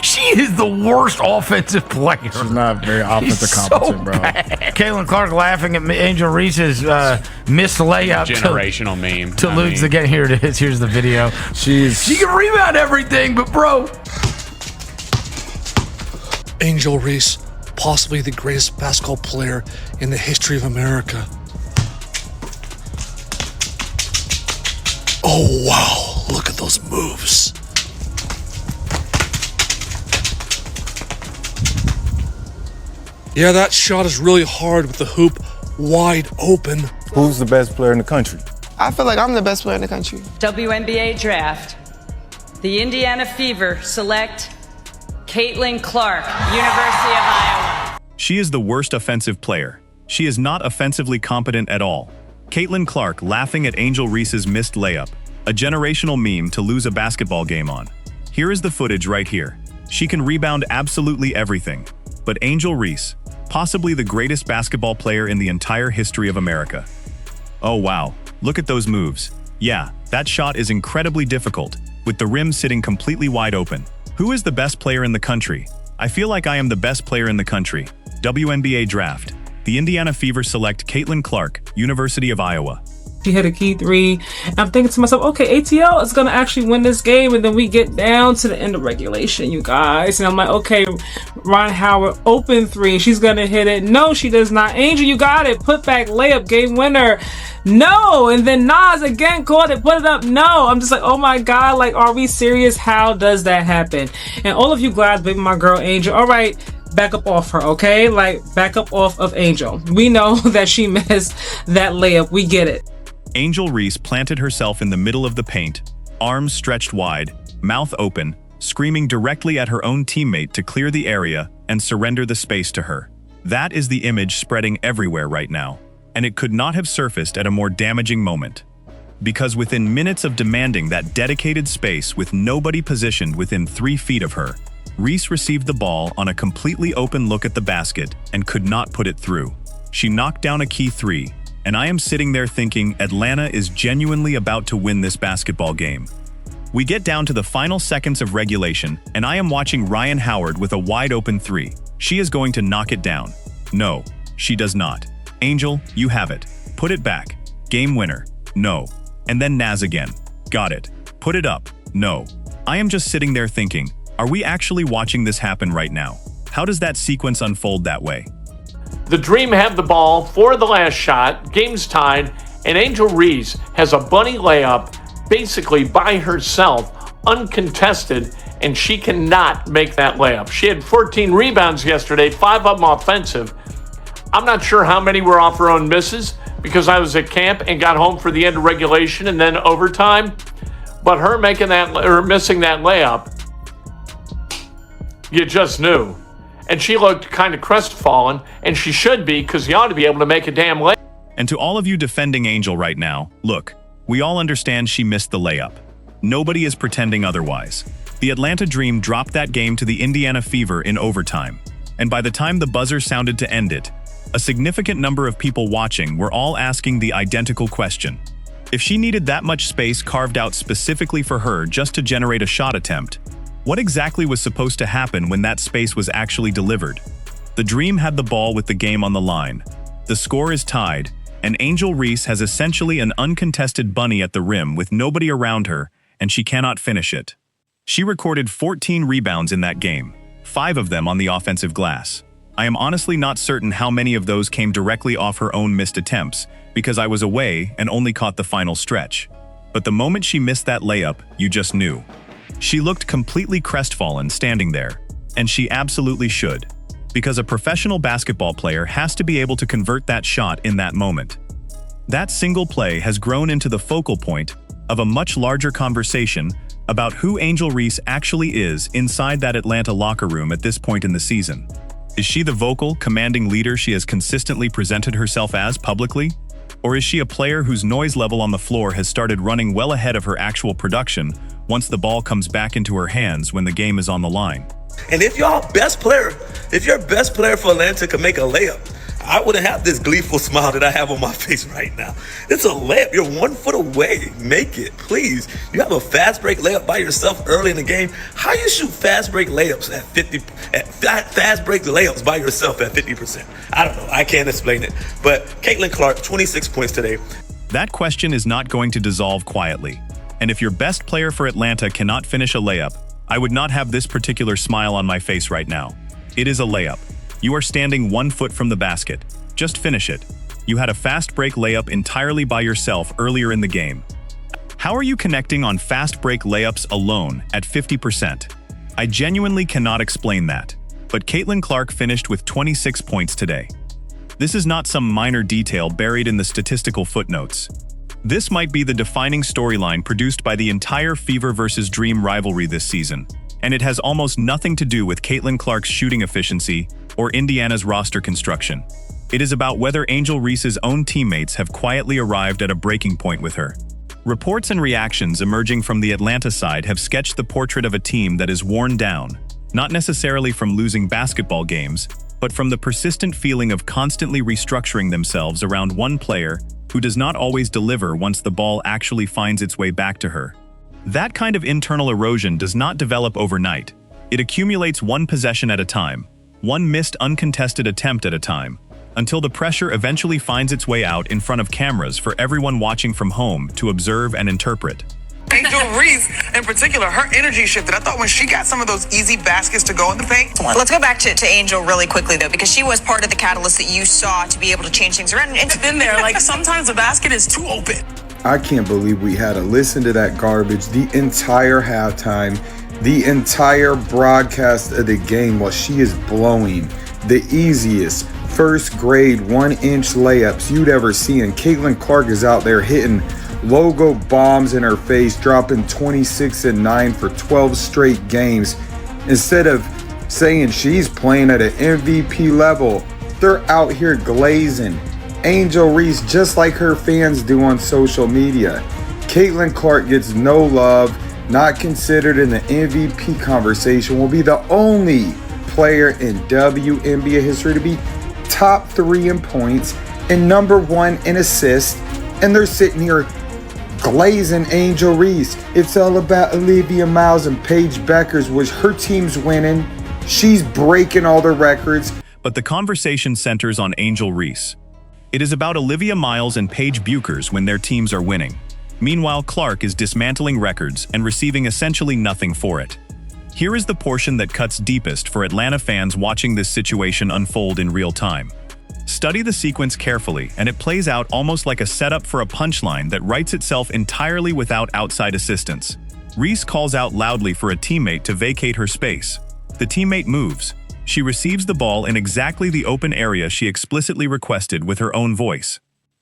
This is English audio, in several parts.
She is the worst offensive player. She's not very offensive competent, bro. Caitlin Clark laughing at Angel Reese's missed layup. Generational meme. To lose the game. Here it is. Here's the video. She can rebound everything, but bro. Angel Reese, possibly the greatest basketball player in the history of America. Oh, wow. Look at those moves. Yeah, that shot is really hard with the hoop wide open. Who's the best player in the country? I feel like I'm the best player in the country. WNBA draft. The Indiana Fever select Caitlin Clark, University of Iowa. She is the worst offensive player. She is not offensively competent at all. Caitlin Clark laughing at Angel Reese's missed layup, a generational meme to lose a basketball game on. Here is the footage right here. She can rebound absolutely everything. But Angel Reese, possibly the greatest basketball player in the entire history of America. Oh wow, look at those moves. Yeah, that shot is incredibly difficult, with the rim sitting completely wide open. Who is the best player in the country? I feel like I am the best player in the country. WNBA draft. The Indiana Fever select Caitlin Clark, University of Iowa. She hit a key three. And I'm thinking to myself, okay, ATL is going to actually win this game. And then we get down to the end of regulation, you guys. And I'm like, okay, Ron Howard, open three. She's going to hit it. No, she does not. Angel, you got it. Put back layup, game winner. No. And then Nas again caught it, put it up. No. I'm just like, oh my God, like, are we serious? How does that happen? And all of you guys, baby, my girl Angel, all right, back up off her, okay? Like, back up off of Angel. We know that she missed that layup. We get it. Angel Reese planted herself in the middle of the paint, arms stretched wide, mouth open, screaming directly at her own teammate to clear the area and surrender the space to her. That is the image spreading everywhere right now, and it could not have surfaced at a more damaging moment. Because within minutes of demanding that dedicated space with nobody positioned within 3 feet of her, Reese received the ball on a completely open look at the basket and could not put it through. She knocked down a key three, and I am sitting there thinking Atlanta is genuinely about to win this basketball game. We get down to the final seconds of regulation, and I am watching Ryan Howard with a wide open three. She is going to knock it down. No, she does not. Angel, you have it. Put it back. Game winner. No. And then Naz again. Got it. Put it up. No. I am just sitting there thinking, are we actually watching this happen right now? How does that sequence unfold that way? The Dream have the ball for the last shot, game's tied, and Angel Reese has a bunny layup basically by herself, uncontested, and she cannot make that layup. She had 14 rebounds yesterday, 5 of them offensive. I'm not sure how many were off her own misses because I was at camp and got home for the end of regulation and then overtime. But her making that or missing that layup, you just knew. And she looked kind of crestfallen, and she should be, because you ought to be able to make a damn layup. And to all of you defending Angel right now, look, we all understand she missed the layup. Nobody is pretending otherwise. The Atlanta Dream dropped that game to the Indiana Fever in overtime. And by the time the buzzer sounded to end it, a significant number of people watching were all asking the identical question. If she needed that much space carved out specifically for her just to generate a shot attempt, what exactly was supposed to happen when that space was actually delivered? The Dream had the ball with the game on the line. The score is tied, and Angel Reese has essentially an uncontested bunny at the rim with nobody around her, and she cannot finish it. She recorded 14 rebounds in that game, 5 of them on the offensive glass. I am honestly not certain how many of those came directly off her own missed attempts, because I was away and only caught the final stretch. But the moment she missed that layup, you just knew. She looked completely crestfallen standing there, and she absolutely should, because a professional basketball player has to be able to convert that shot in that moment. That single play has grown into the focal point of a much larger conversation about who Angel Reese actually is inside that Atlanta locker room at this point in the season. Is she the vocal, commanding leader she has consistently presented herself as publicly? Or is she a player whose noise level on the floor has started running well ahead of her actual production once the ball comes back into her hands when the game is on the line? And if your best player for Atlanta can make a layup, I wouldn't have this gleeful smile that I have on my face right now. It's a layup. You're 1 foot away. Make it, please. You have a fast break layup by yourself early in the game. How you shoot fast break layups at 50? Fast break layups by yourself at 50%. I don't know. I can't explain it. But Caitlin Clark, 26 points today. That question is not going to dissolve quietly. And if your best player for Atlanta cannot finish a layup, I would not have this particular smile on my face right now. It is a layup. You are standing 1 foot from the basket. Just finish it. You had a fast break layup entirely by yourself earlier in the game. How are you connecting on fast break layups alone at 50%? I genuinely cannot explain that. But Caitlin Clark finished with 26 points today. This is not some minor detail buried in the statistical footnotes. This might be the defining storyline produced by the entire Fever versus Dream rivalry this season, and it has almost nothing to do with Caitlin Clark's shooting efficiency or Indiana's roster construction. It is about whether Angel Reese's own teammates have quietly arrived at a breaking point with her. Reports and reactions emerging from the Atlanta side have sketched the portrait of a team that is worn down, not necessarily from losing basketball games, but from the persistent feeling of constantly restructuring themselves around one player who does not always deliver once the ball actually finds its way back to her. That kind of internal erosion does not develop overnight. It accumulates one possession at a time, one missed uncontested attempt at a time, until the pressure eventually finds its way out in front of cameras for everyone watching from home to observe and interpret. Angel Reese, in particular, her energy shifted. I thought when she got some of those easy baskets to go in the paint. Let's go back to Angel really quickly, though, because she was part of the catalyst that you saw to be able to change things around. It's been there. Like, sometimes the basket is too open. I can't believe we had to listen to that garbage the entire halftime, the entire broadcast of the game while she is blowing the easiest first grade 1-inch layups you'd ever see. And Caitlin Clark is out there hitting logo bombs in her face, dropping 26 and 9 for 12 straight games. Instead of saying she's playing at an MVP level, they're out here glazing Angel Reese just like her fans do on social media. Caitlin Clark gets no love, not considered in the MVP conversation, will be the only player in WNBA history to be top 3 in points and number 1 in assists, and they're sitting here glazing Angel Reese. It's all about Olivia Miles and Paige Beckers, which her team's winning. She's breaking all the records. But the conversation centers on Angel Reese. It is about Olivia Miles and Paige Beckers when their teams are winning. Meanwhile, Clark is dismantling records and receiving essentially nothing for it. Here is the portion that cuts deepest for Atlanta fans watching this situation unfold in real time. Study the sequence carefully, and it plays out almost like a setup for a punchline that writes itself entirely without outside assistance. Reese calls out loudly for a teammate to vacate her space. The teammate moves. She receives the ball in exactly the open area she explicitly requested with her own voice.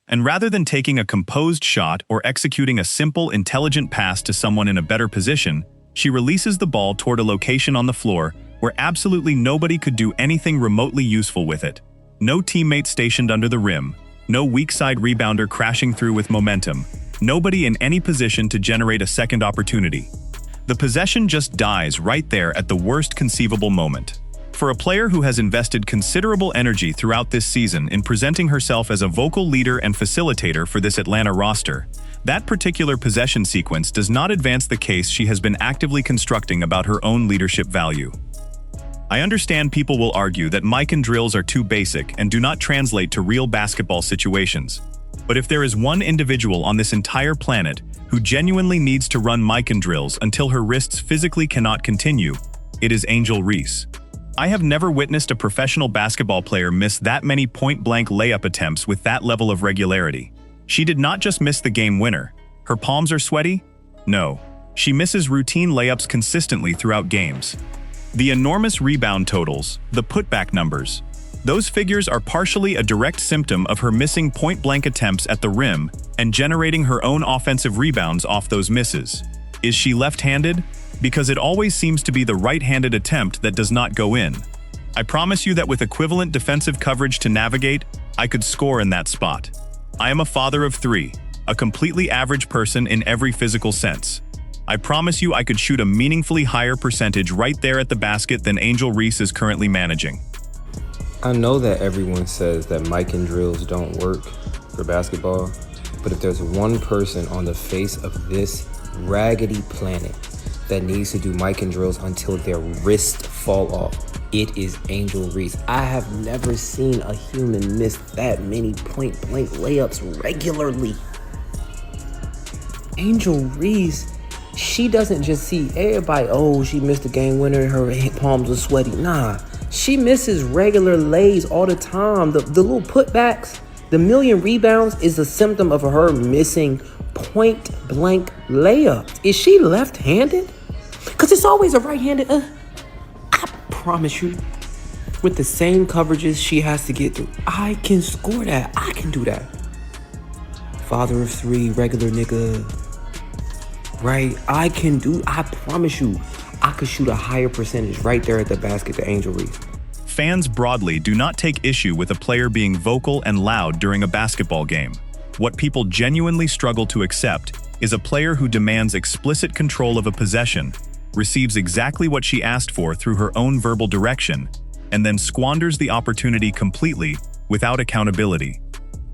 And rather than taking a composed shot or executing a simple, intelligent pass to someone in a better position, she releases the ball toward a location on the floor where absolutely nobody could do anything remotely useful with it. No teammate stationed under the rim, no weak side rebounder crashing through with momentum, nobody in any position to generate a second opportunity. The possession just dies right there at the worst conceivable moment. For a player who has invested considerable energy throughout this season in presenting herself as a vocal leader and facilitator for this Atlanta roster, that particular possession sequence does not advance the case she has been actively constructing about her own leadership value. I understand people will argue that mic and drills are too basic and do not translate to real basketball situations. But if there is one individual on this entire planet who genuinely needs to run mic and drills until her wrists physically cannot continue, it is Angel Reese. I have never witnessed a professional basketball player miss that many point-blank layup attempts with that level of regularity. She did not just miss the game winner. Her palms are sweaty? No. She misses routine layups consistently throughout games. The enormous rebound totals, the putback numbers, those figures are partially a direct symptom of her missing point-blank attempts at the rim and generating her own offensive rebounds off those misses. Is she left-handed? Because it always seems to be the right-handed attempt that does not go in. I promise you that with equivalent defensive coverage to navigate, I could score in that spot. I am a father of 3, a completely average person in every physical sense. I promise you I could shoot a meaningfully higher percentage right there at the basket than Angel Reese is currently managing. I know that everyone says that mic and drills don't work for basketball, but if there's one person on the face of this raggedy planet that needs to do mic and drills until their wrists fall off, it is Angel Reese. I have never seen a human miss that many point-blank layups regularly. Angel Reese, she doesn't just see everybody, oh, she missed the game winner, her palms are sweaty. Nah, she misses regular lays all the time. The little putbacks, the million rebounds is a symptom of her missing point-blank layups. Is she left-handed? Because it's always a right-handed, I promise you, with the same coverages she has to get through, I can score that. I can do that. Father of three, regular nigga. Right? I promise you, I could shoot a higher percentage right there at the basket to Angel Reese. Fans broadly do not take issue with a player being vocal and loud during a basketball game. What people genuinely struggle to accept is a player who demands explicit control of a possession, receives exactly what she asked for through her own verbal direction, and then squanders the opportunity completely without accountability.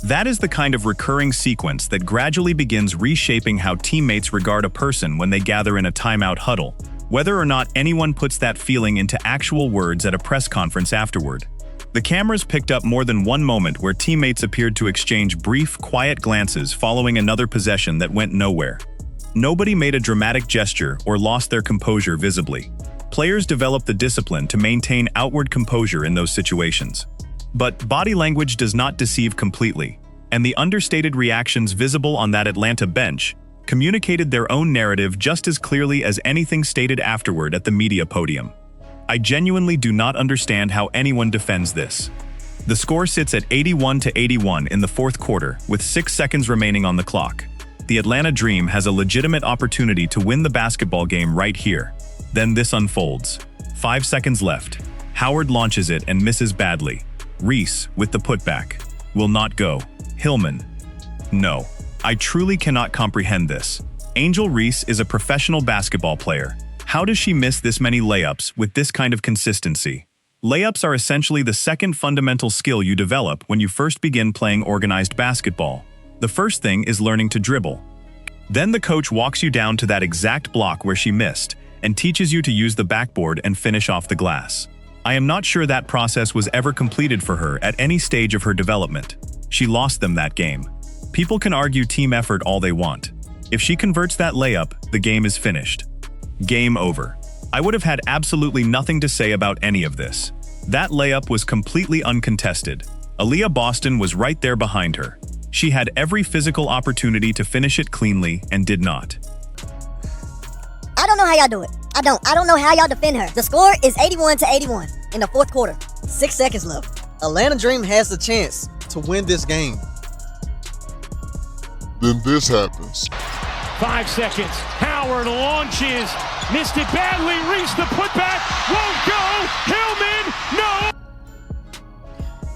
That is the kind of recurring sequence that gradually begins reshaping how teammates regard a person when they gather in a timeout huddle, whether or not anyone puts that feeling into actual words at a press conference afterward. The cameras picked up more than one moment where teammates appeared to exchange brief, quiet glances following another possession that went nowhere. Nobody made a dramatic gesture or lost their composure visibly. Players develop the discipline to maintain outward composure in those situations. But body language does not deceive completely, and the understated reactions visible on that Atlanta bench communicated their own narrative just as clearly as anything stated afterward at the media podium. I genuinely do not understand how anyone defends this. The score sits at 81-81 in the fourth quarter, with 6 seconds remaining on the clock. The Atlanta Dream has a legitimate opportunity to win the basketball game right here. Then this unfolds. 5 seconds left. Howard launches it and misses badly. Reese, with the putback, will not go. Hillman. No. I truly cannot comprehend this. Angel Reese is a professional basketball player. How does she miss this many layups with this kind of consistency? Layups are essentially the second fundamental skill you develop when you first begin playing organized basketball. The first thing is learning to dribble. Then the coach walks you down to that exact block where she missed and teaches you to use the backboard and finish off the glass. I am not sure that process was ever completed for her at any stage of her development. She lost them that game. People can argue team effort all they want. If she converts that layup, the game is finished. Game over. I would have had absolutely nothing to say about any of this. That layup was completely uncontested. Aaliyah Boston was right there behind her. She had every physical opportunity to finish it cleanly and did not. I don't know how y'all do it. I don't know how y'all defend her. The score is 81-81 in the fourth quarter. 6 seconds left. Atlanta Dream has the chance to win this game. Then this happens. 5 seconds. Howard launches. Missed it badly. Reese the putback. Won't go. Hillman, no.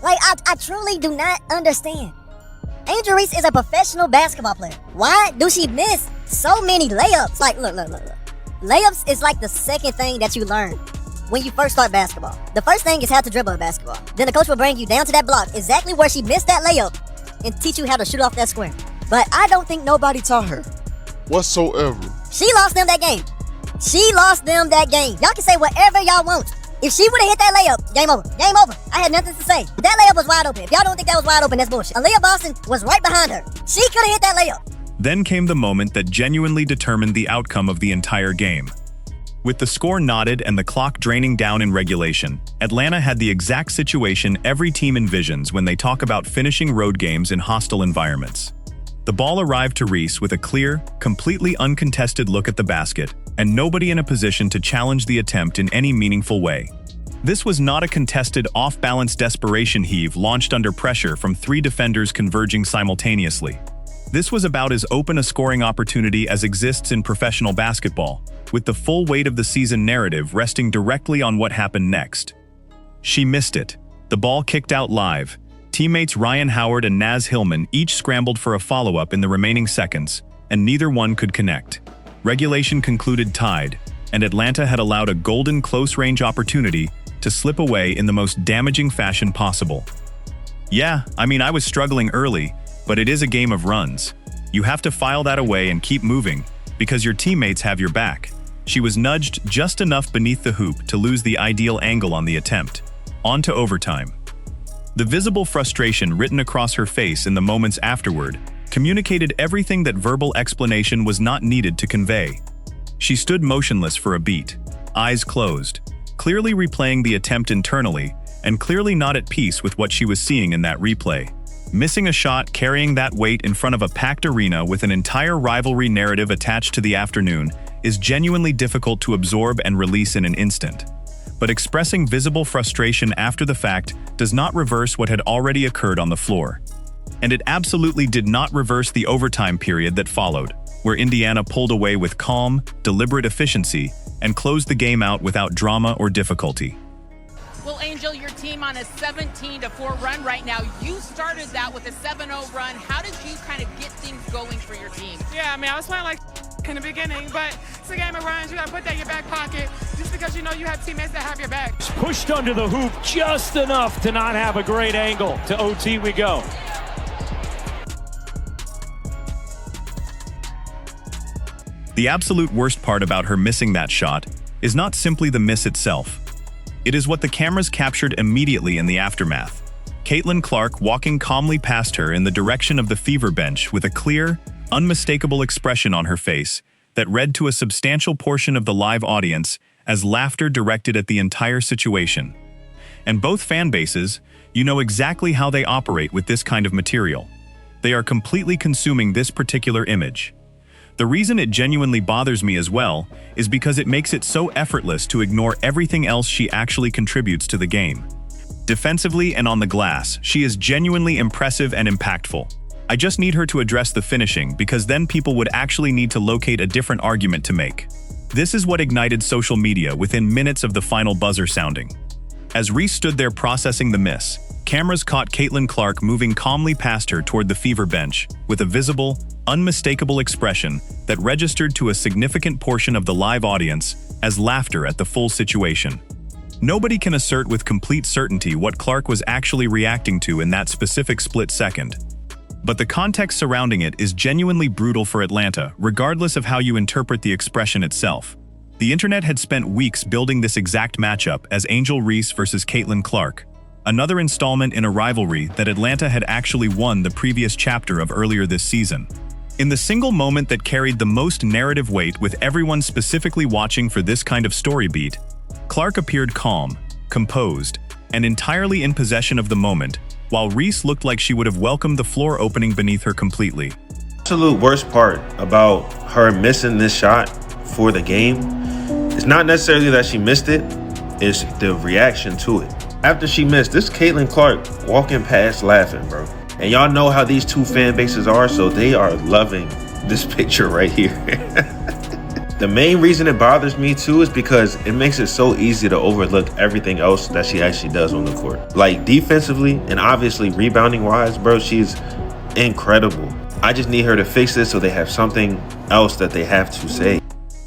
Like, I truly do not understand. Angel Reese is a professional basketball player. Why do she miss so many layups? Like, look. Layups is like the second thing that you learn when you first start basketball. The first thing is how to dribble a basketball. Then the coach will bring you down to that block, exactly where she missed that layup, and teach you how to shoot off that square. But I don't think nobody taught her. Whatsoever. She lost them that game. Y'all can say whatever y'all want. If she would have hit that layup, game over. Game over. I had nothing to say. That layup was wide open. If y'all don't think that was wide open, that's bullshit. Aaliyah Boston was right behind her. She could have hit that layup. Then came the moment that genuinely determined the outcome of the entire game. With the score knotted and the clock draining down in regulation, Atlanta had the exact situation every team envisions when they talk about finishing road games in hostile environments. The ball arrived to Reese with a clear, completely uncontested look at the basket, and nobody in a position to challenge the attempt in any meaningful way. This was not a contested, off-balance desperation heave launched under pressure from 3 defenders converging simultaneously. This was about as open a scoring opportunity as exists in professional basketball, with the full weight of the season narrative resting directly on what happened next. She missed it. The ball kicked out live. Teammates Ryan Howard and Naz Hillman each scrambled for a follow-up in the remaining seconds, and neither one could connect. Regulation concluded tied, and Atlanta had allowed a golden close-range opportunity to slip away in the most damaging fashion possible. Yeah, I mean, I was struggling early, but it is a game of runs. You have to file that away and keep moving, because your teammates have your back. She was nudged just enough beneath the hoop to lose the ideal angle on the attempt. On to overtime. The visible frustration written across her face in the moments afterward communicated everything that verbal explanation was not needed to convey. She stood motionless for a beat, eyes closed, clearly replaying the attempt internally, and clearly not at peace with what she was seeing in that replay. Missing a shot carrying that weight in front of a packed arena with an entire rivalry narrative attached to the afternoon is genuinely difficult to absorb and release in an instant. But expressing visible frustration after the fact does not reverse what had already occurred on the floor. And it absolutely did not reverse the overtime period that followed, where Indiana pulled away with calm, deliberate efficiency and closed the game out without drama or difficulty. Well, Angel, your team on a 17-4 run right now. You started that with a 7-0 run. How did you kind of get things going for your team? Yeah, I mean, I was playing like in the beginning, but it's a game of runs. You got to put that in your back pocket just because you know you have teammates that have your back. Pushed under the hoop just enough to not have a great angle. To OT we go. The absolute worst part about her missing that shot is not simply the miss itself. It is what the cameras captured immediately in the aftermath. Caitlin Clark walking calmly past her in the direction of the Fever bench with a clear, unmistakable expression on her face that read to a substantial portion of the live audience as laughter directed at the entire situation. And both fan bases, you know exactly how they operate with this kind of material. They are completely consuming this particular image. The reason it genuinely bothers me as well is because it makes it so effortless to ignore everything else she actually contributes to the game. Defensively and on the glass, she is genuinely impressive and impactful. I just need her to address the finishing because then people would actually need to locate a different argument to make. This is what ignited social media within minutes of the final buzzer sounding. As Reese stood there processing the miss, cameras caught Caitlin Clark moving calmly past her toward the Fever bench with a visible, unmistakable expression that registered to a significant portion of the live audience as laughter at the full situation. Nobody can assert with complete certainty what Clark was actually reacting to in that specific split second. But the context surrounding it is genuinely brutal for Atlanta, regardless of how you interpret the expression itself. The internet had spent weeks building this exact matchup as Angel Reese versus Caitlin Clark, another installment in a rivalry that Atlanta had actually won the previous chapter of earlier this season. In the single moment that carried the most narrative weight with everyone specifically watching for this kind of story beat, Clark appeared calm, composed, and entirely in possession of the moment, while Reese looked like she would have welcomed the floor opening beneath her completely. Absolute worst part about her missing this shot for the game is not necessarily that she missed it, it's the reaction to it. After she missed, this Caitlin Clark walking past laughing, bro. And y'all know how these two fan bases are, so they are loving this picture right here. The main reason it bothers me too is because it makes it so easy to overlook everything else that she actually does on the court. Like defensively and obviously rebounding wise, bro, she's incredible. I just need her to fix this so they have something else that they have to say.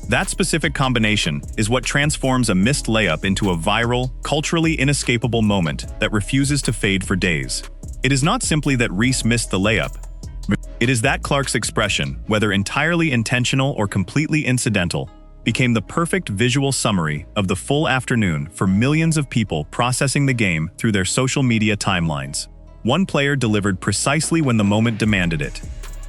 That specific combination is what transforms a missed layup into a viral, culturally inescapable moment that refuses to fade for days. It is not simply that Reese missed the layup. It is that Clark's expression, whether entirely intentional or completely incidental, became the perfect visual summary of the full afternoon for millions of people processing the game through their social media timelines. One player delivered precisely when the moment demanded it.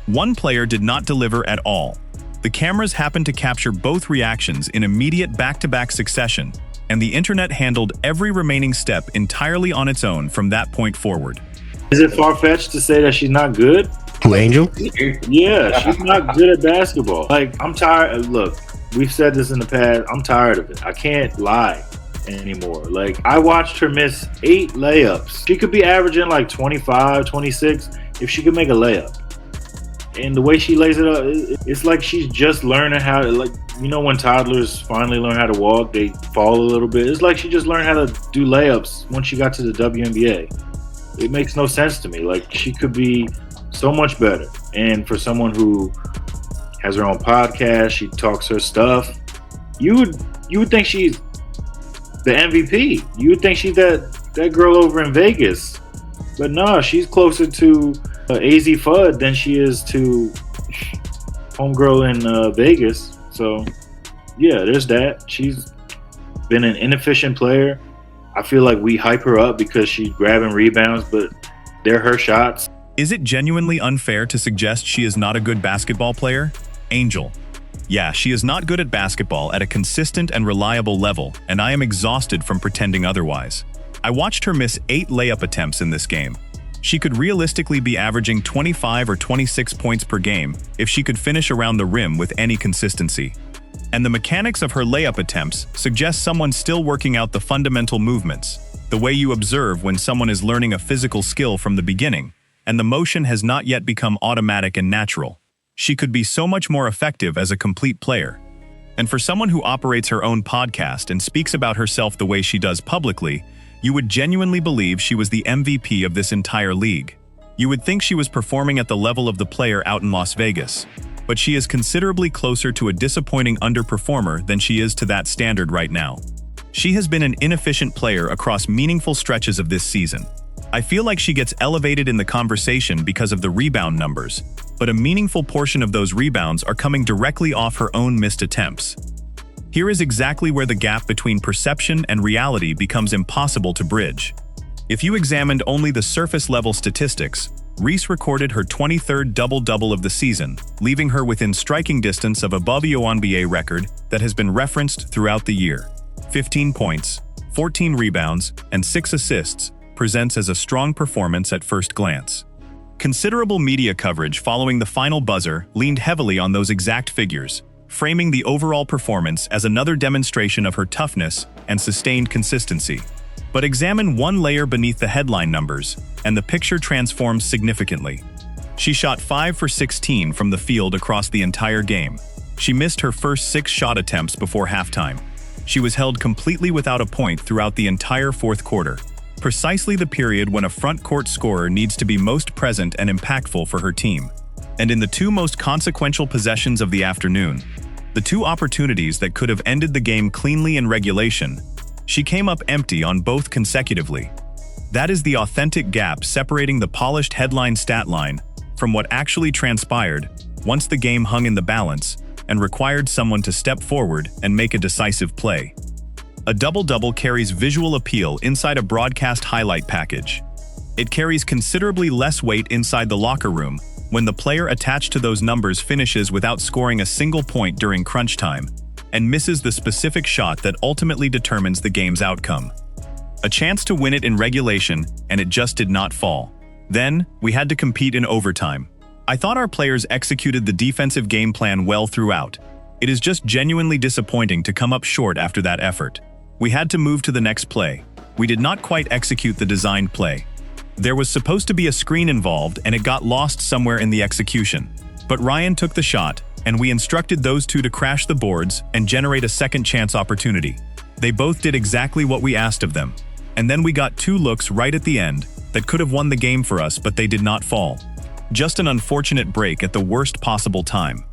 One player did not deliver at all. The cameras happened to capture both reactions in immediate back-to-back succession, and the internet handled every remaining step entirely on its own from that point forward. Is it far-fetched to say that she's not good? Who, Angel? Yeah, she's not good at basketball. Like, I'm tired. Look, we've said this in the past. I'm tired of it. I can't lie anymore. Like, I watched her miss 8 layups. She could be averaging like 25, 26 if she could make a layup. And the way she lays it up, it's like she's just learning how to, like, you know, when toddlers finally learn how to walk, they fall a little bit. It's like she just learned how to do layups once she got to the WNBA. It makes no sense to me. Like, she could be so much better. And for someone who has her own podcast, she talks her stuff, you would think she's the MVP. You would think she's that girl over in Vegas, but no, she's closer to AZ Fudd than she is to homegirl in Vegas. So yeah, there's that. She's been an inefficient player. I feel like we hype her up because she's grabbing rebounds, but they're her shots. Is it genuinely unfair to suggest she is not a good basketball player? Angel. Yeah, she is not good at basketball at a consistent and reliable level, and I am exhausted from pretending otherwise. I watched her miss 8 layup attempts in this game. She could realistically be averaging 25 or 26 points per game if she could finish around the rim with any consistency. And the mechanics of her layup attempts suggest someone still working out the fundamental movements, the way you observe when someone is learning a physical skill from the beginning, and the motion has not yet become automatic and natural. She could be so much more effective as a complete player. And for someone who operates her own podcast and speaks about herself the way she does publicly, you would genuinely believe she was the MVP of this entire league. You would think she was performing at the level of the player out in Las Vegas. But she is considerably closer to a disappointing underperformer than she is to that standard right now. She has been an inefficient player across meaningful stretches of this season. I feel like she gets elevated in the conversation because of the rebound numbers, but a meaningful portion of those rebounds are coming directly off her own missed attempts. Here is exactly where the gap between perception and reality becomes impossible to bridge. If you examined only the surface-level statistics, Reese recorded her 23rd double-double of the season, leaving her within striking distance of a WNBA record that has been referenced throughout the year. 15 points, 14 rebounds, and 6 assists presents as a strong performance at first glance. Considerable media coverage following the final buzzer leaned heavily on those exact figures, framing the overall performance as another demonstration of her toughness and sustained consistency. But examine one layer beneath the headline numbers, and the picture transforms significantly. She shot 5 for 16 from the field across the entire game. She missed her first 6 shot attempts before halftime. She was held completely without a point throughout the entire fourth quarter, precisely the period when a front court scorer needs to be most present and impactful for her team. And in the 2 most consequential possessions of the afternoon, the 2 opportunities that could have ended the game cleanly in regulation, she came up empty on both consecutively. That is the authentic gap separating the polished headline stat line from what actually transpired once the game hung in the balance and required someone to step forward and make a decisive play. A double-double carries visual appeal inside a broadcast highlight package. It carries considerably less weight inside the locker room when the player attached to those numbers finishes without scoring a single point during crunch time and misses the specific shot that ultimately determines the game's outcome. A chance to win it in regulation, and it just did not fall. Then, we had to compete in overtime. I thought our players executed the defensive game plan well throughout. It is just genuinely disappointing to come up short after that effort. We had to move to the next play. We did not quite execute the designed play. There was supposed to be a screen involved, and it got lost somewhere in the execution. But Ryan took the shot, and we instructed those 2 to crash the boards and generate a second chance opportunity. They both did exactly what we asked of them. And then we got 2 looks right at the end that could have won the game for us, but they did not fall. Just an unfortunate break at the worst possible time.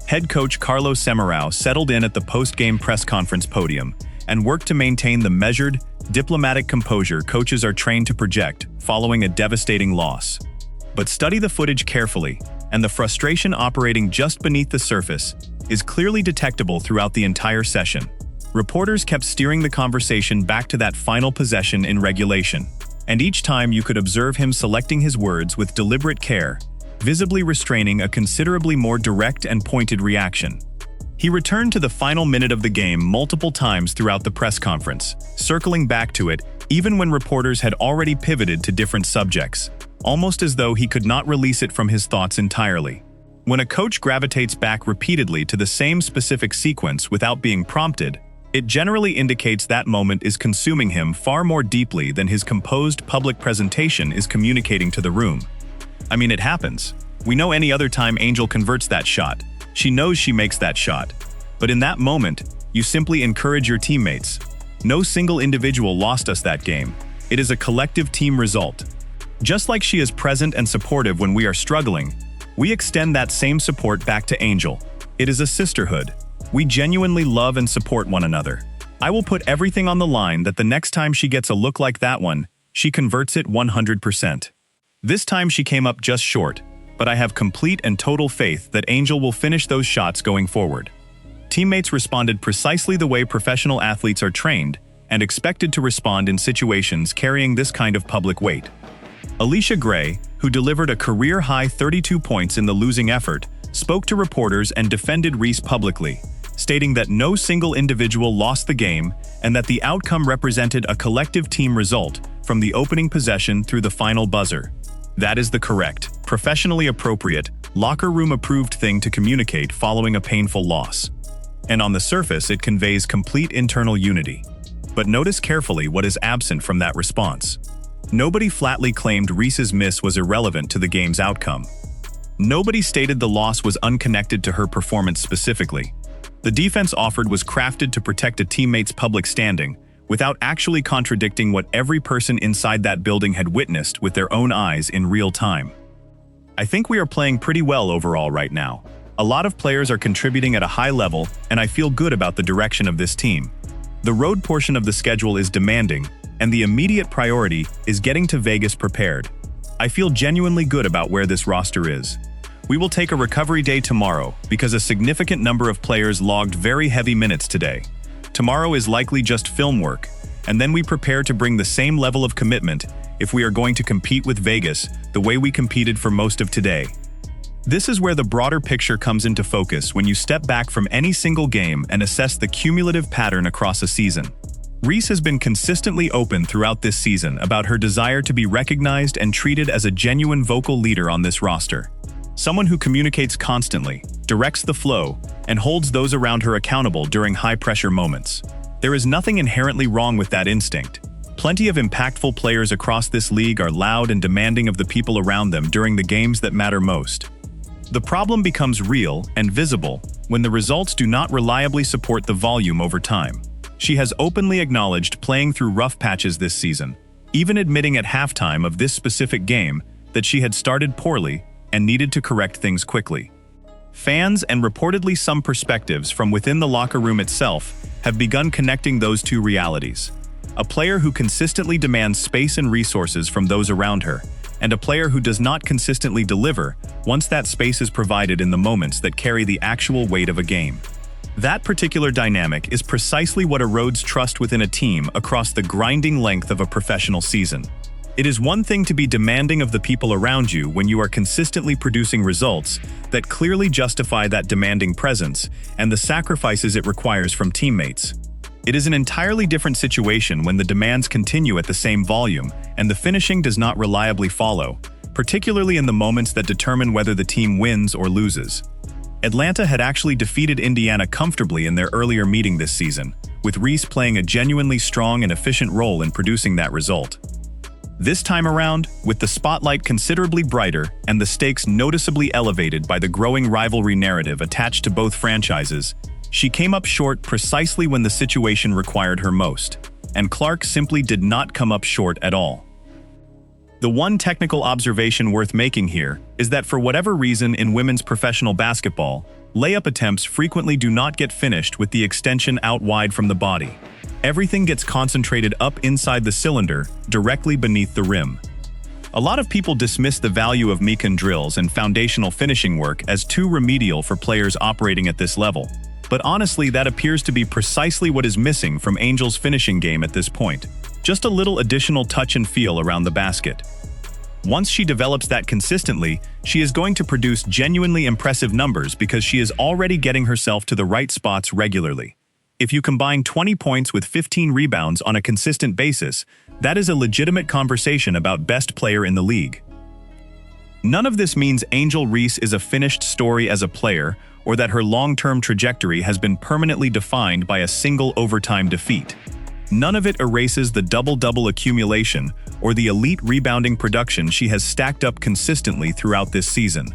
Head coach Carlos Semerau settled in at the post-game press conference podium and worked to maintain the measured, diplomatic composure coaches are trained to project following a devastating loss. But study the footage carefully, and the frustration operating just beneath the surface is clearly detectable throughout the entire session. Reporters kept steering the conversation back to that final possession in regulation, and each time you could observe him selecting his words with deliberate care, visibly restraining a considerably more direct and pointed reaction. He returned to the final minute of the game multiple times throughout the press conference, circling back to it even when reporters had already pivoted to different subjects, almost as though he could not release it from his thoughts entirely. When a coach gravitates back repeatedly to the same specific sequence without being prompted, it generally indicates that moment is consuming him far more deeply than his composed public presentation is communicating to the room. I mean, it happens. We know any other time Angel converts that shot. She knows she makes that shot. But in that moment, you simply encourage your teammates. No single individual lost us that game. It is a collective team result. Just like she is present and supportive when we are struggling, we extend that same support back to Angel. It is a sisterhood. We genuinely love and support one another. I will put everything on the line that the next time she gets a look like that one, she converts it 100%. This time she came up just short, but I have complete and total faith that Angel will finish those shots going forward. Teammates responded precisely the way professional athletes are trained and expected to respond in situations carrying this kind of public weight. Alicia Gray, who delivered a career-high 32 points in the losing effort, spoke to reporters and defended Reese publicly, stating that no single individual lost the game and that the outcome represented a collective team result from the opening possession through the final buzzer. That is the correct, professionally appropriate, locker room approved thing to communicate following a painful loss. And on the surface, it conveys complete internal unity. But notice carefully what is absent from that response. Nobody flatly claimed Reese's miss was irrelevant to the game's outcome. Nobody stated the loss was unconnected to her performance specifically. The defense offered was crafted to protect a teammate's public standing, without actually contradicting what every person inside that building had witnessed with their own eyes in real time. I think we are playing pretty well overall right now. A lot of players are contributing at a high level, and I feel good about the direction of this team. The road portion of the schedule is demanding, and the immediate priority is getting to Vegas prepared. I feel genuinely good about where this roster is. We will take a recovery day tomorrow because a significant number of players logged very heavy minutes today. Tomorrow is likely just film work, and then we prepare to bring the same level of commitment if we are going to compete with Vegas the way we competed for most of today. This is where the broader picture comes into focus when you step back from any single game and assess the cumulative pattern across a season. Reese has been consistently open throughout this season about her desire to be recognized and treated as a genuine vocal leader on this roster. Someone who communicates constantly, directs the flow, and holds those around her accountable during high-pressure moments. There is nothing inherently wrong with that instinct. Plenty of impactful players across this league are loud and demanding of the people around them during the games that matter most. The problem becomes real and visible when the results do not reliably support the volume over time. She has openly acknowledged playing through rough patches this season, even admitting at halftime of this specific game that she had started poorly and needed to correct things quickly. Fans and reportedly some perspectives from within the locker room itself have begun connecting those two realities. A player who consistently demands space and resources from those around her, and a player who does not consistently deliver once that space is provided in the moments that carry the actual weight of a game. That particular dynamic is precisely what erodes trust within a team across the grinding length of a professional season. It is one thing to be demanding of the people around you when you are consistently producing results that clearly justify that demanding presence and the sacrifices it requires from teammates. It is an entirely different situation when the demands continue at the same volume and the finishing does not reliably follow, particularly in the moments that determine whether the team wins or loses. Atlanta had actually defeated Indiana comfortably in their earlier meeting this season, with Reese playing a genuinely strong and efficient role in producing that result. This time around, with the spotlight considerably brighter and the stakes noticeably elevated by the growing rivalry narrative attached to both franchises, she came up short precisely when the situation required her most, and Clark simply did not come up short at all. The one technical observation worth making here is that for whatever reason in women's professional basketball, layup attempts frequently do not get finished with the extension out wide from the body. Everything gets concentrated up inside the cylinder, directly beneath the rim. A lot of people dismiss the value of Mecon drills and foundational finishing work as too remedial for players operating at this level. But honestly, that appears to be precisely what is missing from Angel's finishing game at this point. Just a little additional touch and feel around the basket. Once she develops that consistently, she is going to produce genuinely impressive numbers because she is already getting herself to the right spots regularly. If you combine 20 points with 15 rebounds on a consistent basis, that is a legitimate conversation about best player in the league. None of this means Angel Reese is a finished story as a player, or that her long-term trajectory has been permanently defined by a single overtime defeat. None of it erases the double-double accumulation or the elite rebounding production she has stacked up consistently throughout this season.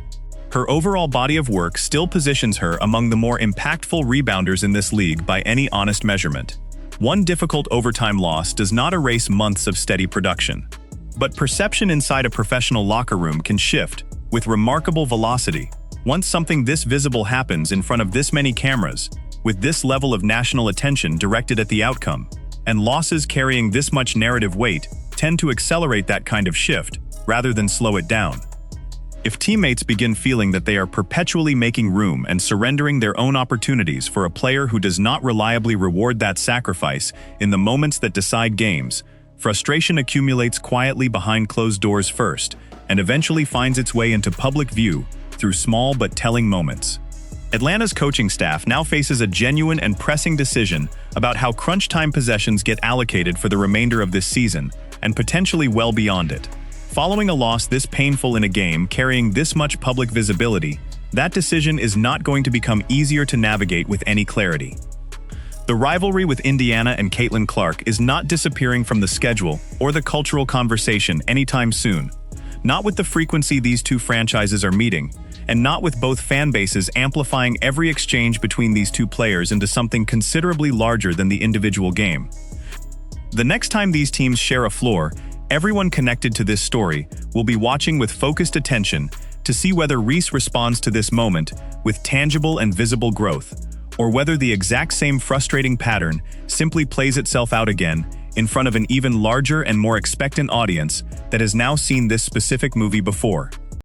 Her overall body of work still positions her among the more impactful rebounders in this league by any honest measurement. One difficult overtime loss does not erase months of steady production. But perception inside a professional locker room can shift with remarkable velocity. Once something this visible happens in front of this many cameras, with this level of national attention directed at the outcome, and losses carrying this much narrative weight tend to accelerate that kind of shift rather than slow it down. If teammates begin feeling that they are perpetually making room and surrendering their own opportunities for a player who does not reliably reward that sacrifice in the moments that decide games, frustration accumulates quietly behind closed doors first, and eventually finds its way into public view through small but telling moments. Atlanta's coaching staff now faces a genuine and pressing decision about how crunch time possessions get allocated for the remainder of this season, and potentially well beyond it. Following a loss this painful in a game carrying this much public visibility, that decision is not going to become easier to navigate with any clarity. The rivalry with Indiana and Caitlin Clark is not disappearing from the schedule or the cultural conversation anytime soon, not with the frequency these two franchises are meeting, and not with both fan bases amplifying every exchange between these two players into something considerably larger than the individual game. The next time these teams share a floor, everyone connected to this story will be watching with focused attention to see whether Reese responds to this moment with tangible and visible growth, or whether the exact same frustrating pattern simply plays itself out again in front of an even larger and more expectant audience that has now seen this specific movie before.